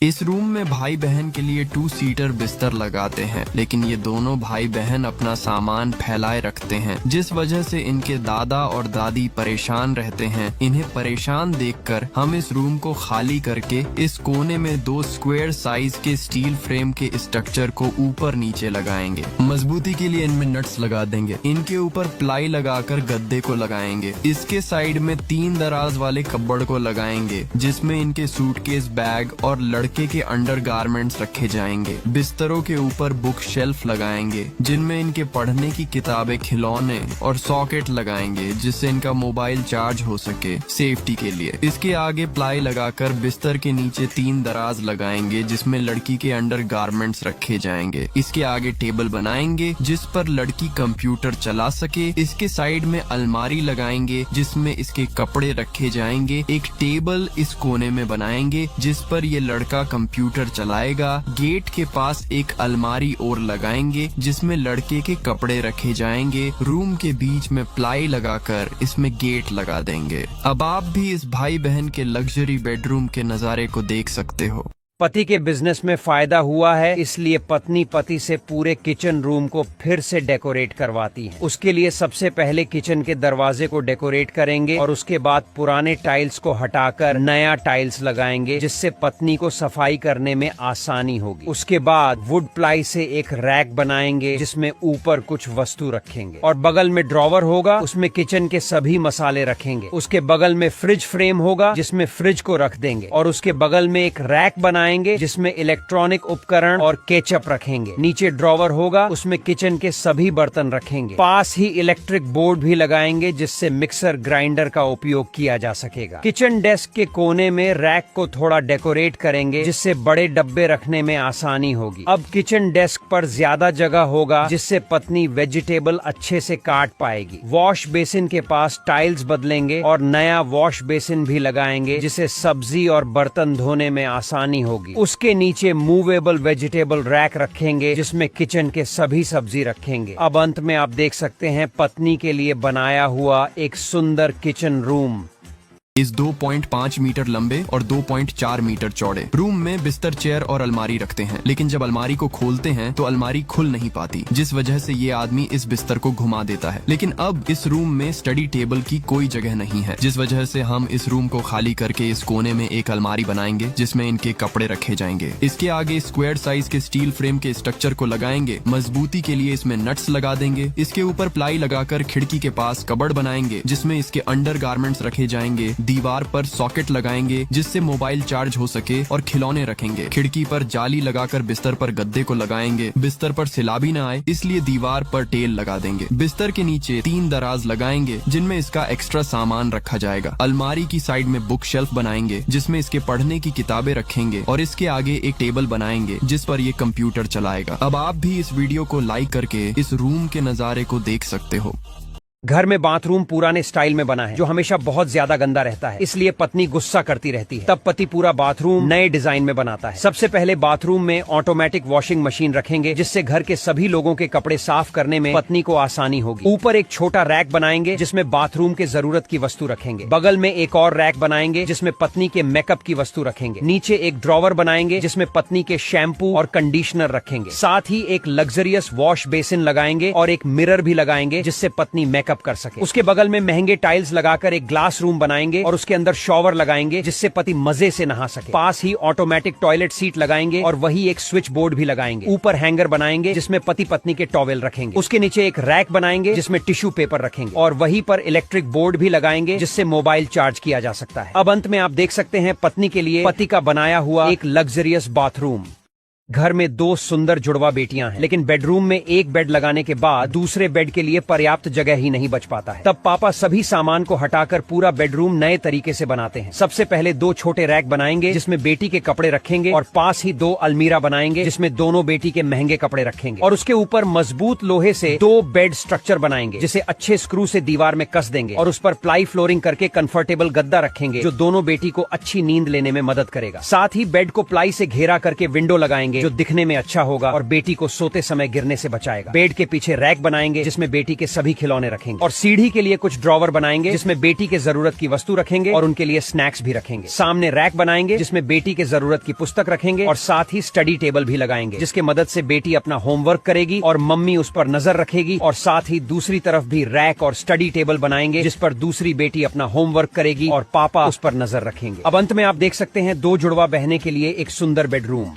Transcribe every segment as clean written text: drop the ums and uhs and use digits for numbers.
इस रूम में भाई बहन के लिए 2 सीटर बिस्तर लगाते हैं, लेकिन ये दोनों भाई बहन अपना सामान फैलाए रखते हैं, जिस वजह से इनके दादा और दादी परेशान रहते हैं। इन्हें परेशान देखकर हम इस रूम को खाली करके इस कोने में 2 स्क्वायर साइज के स्टील फ्रेम के स्ट्रक्चर को ऊपर नीचे लगाएंगे। मजबूती के लिए इनमें नट्स लगा देंगे। इनके ऊपर प्लाई लगाकर गद्दे को लगाएंगे। इसके साइड में 3 दराज वाले कपबोर्ड को लगाएंगे, जिसमें इनके सूटकेस, बैग और लड़के के अंडर गारमेंट्स रखे जाएंगे। बिस्तरों के ऊपर बुक शेल्फ लगाएंगे, जिनमें इनके पढ़ने की किताबें, खिलौने और सॉकेट लगाएंगे, जिससे इनका मोबाइल चार्ज हो सके सेफ्टी के लिए। इसके आगे प्लाई लगाकर बिस्तर के नीचे 3 दराज लगाएंगे, जिसमें लड़की के अंडर गारमेंट्स रखे जाएंगे। इसके आगे टेबल बनाएंगे, जिस पर लड़की कंप्यूटर चला सके। इसके साइड में अलमारी लगाएंगे, जिसमें इसके कपड़े रखे जाएंगे। एक टेबल इस कोने में बनाएंगे, जिस पर ये लड़का कंप्यूटर चलाएगा। गेट के पास एक अलमारी और लगाएंगे, जिसमें लड़के के कपड़े रखे जाएंगे। रूम के बीच में प्लाई लगाकर इसमें गेट लगा देंगे। अब आप भी इस भाई बहन के लग्जरी बेडरूम के नजारे को देख सकते हो। पति के बिजनेस में फायदा हुआ है, इसलिए पत्नी पति से पूरे किचन रूम को फिर से डेकोरेट करवाती है। उसके लिए सबसे पहले किचन के दरवाजे को डेकोरेट करेंगे और उसके बाद पुराने टाइल्स को हटाकर नया टाइल्स लगाएंगे, जिससे पत्नी को सफाई करने में आसानी होगी। उसके बाद वुड प्लाई से एक रैक बनाएंगे, जिसमें ऊपर कुछ वस्तु रखेंगे और बगल में ड्रॉवर होगा, उसमें किचन के सभी मसाले रखेंगे। उसके बगल में फ्रिज फ्रेम होगा, जिसमें फ्रिज को रख देंगे और उसके बगल में एक रैक बनाएंगे, जिसमें इलेक्ट्रॉनिक उपकरण और केचप रखेंगे। नीचे ड्रॉवर होगा, उसमें किचन के सभी बर्तन रखेंगे। पास ही इलेक्ट्रिक बोर्ड भी लगाएंगे, जिससे मिक्सर ग्राइंडर का उपयोग किया जा सकेगा। किचन डेस्क के कोने में रैक को थोड़ा डेकोरेट करेंगे, जिससे बड़े डब्बे रखने में आसानी होगी। अब किचन डेस्क पर ज्यादा जगह होगा, जिससे पत्नी वेजिटेबल अच्छे से काट पाएगी। वॉश बेसिन के पास टाइल्स बदलेंगे और नया वॉश बेसिन भी लगाएंगे, जिससे सब्जी और बर्तन धोने में आसानी होगी। उसके नीचे मूवेबल वेजिटेबल रैक रखेंगे, जिसमें किचन के सभी सब्जी रखेंगे। अब अंत में आप देख सकते हैं पत्नी के लिए बनाया हुआ एक सुंदर किचन रूम। इस 2.5 मीटर लंबे और 2.4 मीटर चौड़े रूम में बिस्तर, चेयर और अलमारी रखते हैं, लेकिन जब अलमारी को खोलते हैं तो अलमारी खुल नहीं पाती, जिस वजह से ये आदमी इस बिस्तर को घुमा देता है। लेकिन अब इस रूम में स्टडी टेबल की कोई जगह नहीं है, जिस वजह से हम इस रूम को खाली करके इस कोने में एक अलमारी बनाएंगे, जिसमें इनके कपड़े रखे जाएंगे। इसके आगे स्क्वायर साइज के स्टील फ्रेम के स्ट्रक्चर को लगाएंगे। मजबूती के लिए इसमें नट्स लगा देंगे। इसके ऊपर प्लाई लगाकर खिड़की के पास कबर्ड बनाएंगे, जिसमें इसके अंडर गारमेंट्स रखे जाएंगे। दीवार पर सॉकेट लगाएंगे, जिससे मोबाइल चार्ज हो सके, और खिलौने रखेंगे। खिड़की पर जाली लगाकर बिस्तर पर गद्दे को लगाएंगे। बिस्तर पर सिलाबी न आए, इसलिए दीवार पर टेल लगा देंगे। बिस्तर के नीचे 3 दराज लगाएंगे, जिनमें इसका एक्स्ट्रा सामान रखा जाएगा। अलमारी की साइड में बुक शेल्फ बनाएंगे, जिसमें इसके पढ़ने की किताबें रखेंगे, और इसके आगे एक टेबल बनाएंगे, जिस पर ये कंप्यूटर चलाएगा। अब आप भी इस वीडियो को लाइक करके इस रूम के नजारे को देख सकते हो। घर में बाथरूम पुराने स्टाइल में बना है, जो हमेशा बहुत ज्यादा गंदा रहता है, इसलिए पत्नी गुस्सा करती रहती है। तब पति पूरा बाथरूम नए डिजाइन में बनाता है। सबसे पहले बाथरूम में ऑटोमेटिक वॉशिंग मशीन रखेंगे, जिससे घर के सभी लोगों के कपड़े साफ करने में पत्नी को आसानी होगी। ऊपर एक छोटा रैक बनाएंगे, जिसमें बाथरूम के जरूरत की वस्तु रखेंगे। बगल में एक और रैक बनाएंगे, जिसमें पत्नी के मेकअप की वस्तु रखेंगे। नीचे एक ड्रॉवर बनाएंगे, जिसमें पत्नी के शैम्पू और कंडीशनर रखेंगे। साथ ही एक लग्जरियस वॉश बेसिन लगाएंगे और एक मिरर भी लगाएंगे, जिससे पत्नी मेकअप कर सके। उसके बगल में महंगे टाइल्स लगाकर एक ग्लास रूम बनाएंगे और उसके अंदर शॉवर लगाएंगे, जिससे पति मजे से नहा सके। पास ही ऑटोमेटिक टॉयलेट सीट लगाएंगे और वही एक स्विच बोर्ड भी लगाएंगे। ऊपर हैंगर बनाएंगे, जिसमें पति पत्नी के टॉवेल रखेंगे। उसके नीचे एक रैक बनाएंगे, जिसमें टिश्यू पेपर रखेंगे, और वहीं पर इलेक्ट्रिक बोर्ड भी लगाएंगे, जिससे मोबाइल चार्ज किया जा सकता है। अब अंत में आप देख सकते हैं पत्नी के लिए पति का बनाया हुआ एक लग्जरियस बाथरूम। घर में 2 सुंदर जुड़वा बेटियां हैं, लेकिन बेडरूम में एक बेड लगाने के बाद दूसरे बेड के लिए पर्याप्त जगह ही नहीं बच पाता है। तब पापा सभी सामान को हटाकर पूरा बेडरूम नए तरीके से बनाते हैं। सबसे पहले 2 छोटे रैक बनाएंगे, जिसमें बेटी के कपड़े रखेंगे, और पास ही 2 अलमीरा बनाएंगे, जिसमें दोनों बेटी के महंगे कपड़े रखेंगे, और उसके ऊपर मजबूत लोहे से 2 बेड स्ट्रक्चर बनाएंगे, जिसे अच्छे स्क्रू से दीवार में कस देंगे, और उस पर प्लाई फ्लोरिंग करके कंफर्टेबल गद्दा रखेंगे, जो दोनों बेटी को अच्छी नींद लेने में मदद करेगा। साथ ही बेड को प्लाई से घेरा करके विंडो लगाएंगे, बनाएंगे जो दिखने में अच्छा होगा और बेटी को सोते समय गिरने से बचाएगा। बेड के पीछे रैक बनाएंगे जिसमें बेटी के सभी खिलौने रखेंगे और सीढ़ी के लिए कुछ ड्रॉवर बनाएंगे जिसमें बेटी के जरूरत की वस्तु रखेंगे और उनके लिए स्नैक्स भी रखेंगे। सामने रैक बनाएंगे जिसमें बेटी के जरूरत की पुस्तक रखेंगे और साथ ही स्टडी टेबल भी लगाएंगे जिसके मदद से बेटी अपना होमवर्क करेगी और मम्मी उस पर नजर रखेगी। और साथ ही दूसरी तरफ भी रैक और स्टडी टेबल बनाएंगे जिस पर दूसरी बेटी अपना होमवर्क करेगी और पापा उस पर नजर रखेंगे। अब अंत में आप देख सकते हैं 2 जुड़वा बहनें के लिए एक सुंदर बेडरूम।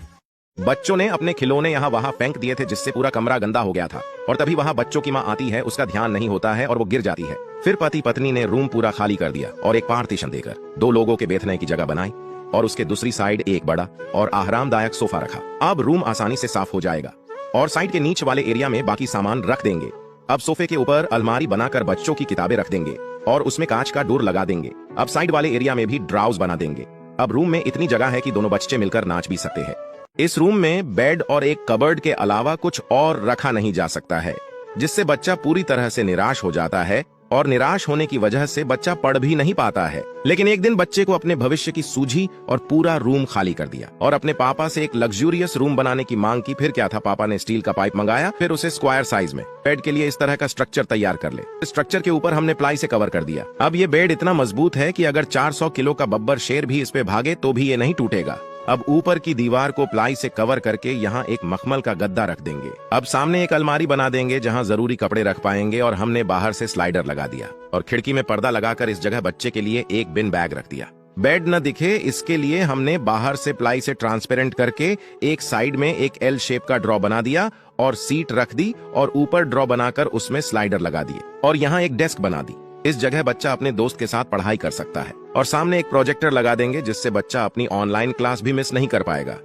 बच्चों ने अपने खिलौने यहाँ वहाँ फेंक दिए थे जिससे पूरा कमरा गंदा हो गया था और तभी वहाँ बच्चों की माँ आती है, उसका ध्यान नहीं होता है और वो गिर जाती है। फिर पति पत्नी ने रूम पूरा खाली कर दिया और एक पार्टीशन देकर 2 लोगों के बैठने की जगह बनाई और उसके दूसरी साइड एक बड़ा और आरामदायक सोफा रखा। अब रूम आसानी से साफ हो जाएगा और साइड के नीचे वाले एरिया में बाकी सामान रख देंगे। अब सोफे के ऊपर अलमारी बनाकर बच्चों की किताबें रख देंगे और उसमें कांच का डोर लगा देंगे। अब साइड वाले एरिया में भी ड्राउज बना देंगे। अब रूम में इतनी जगह है कि दोनों बच्चे मिलकर नाच भी सकते हैं। इस रूम में बेड और एक कबर्ड के अलावा कुछ और रखा नहीं जा सकता है, जिससे बच्चा पूरी तरह से निराश हो जाता है और निराश होने की वजह से बच्चा पढ़ भी नहीं पाता है। लेकिन एक दिन बच्चे को अपने भविष्य की सूझी और पूरा रूम खाली कर दिया और अपने पापा से एक लग्जूरियस रूम बनाने की मांग की। फिर क्या था, पापा ने स्टील का पाइप मंगाया, फिर उसे स्क्वायर साइज में बेड के लिए इस तरह का स्ट्रक्चर तैयार कर ले। स्ट्रक्चर के ऊपर हमने प्लाई से कवर कर दिया। अब ये बेड इतना मजबूत है कि अगर 400 किलो का बब्बर शेर भी इस पे भागे तो भी ये नहीं टूटेगा। अब ऊपर की दीवार को प्लाई से कवर करके यहाँ एक मखमल का गद्दा रख देंगे। अब सामने एक अलमारी बना देंगे जहाँ जरूरी कपड़े रख पाएंगे और हमने बाहर से स्लाइडर लगा दिया और खिड़की में पर्दा लगाकर इस जगह बच्चे के लिए एक बिन बैग रख दिया। बेड न दिखे इसके लिए हमने बाहर से प्लाई से ट्रांसपेरेंट करके एक साइड में एक एल शेप का ड्रॉ बना दिया और सीट रख दी और ऊपर ड्रॉ बनाकर उसमें स्लाइडर लगा दिए और यहाँ एक डेस्क बना दी। इस जगह बच्चा अपने दोस्त के साथ पढ़ाई कर सकता है और सामने एक प्रोजेक्टर लगा देंगे जिससे बच्चा अपनी ऑनलाइन क्लास भी मिस नहीं कर पाएगा।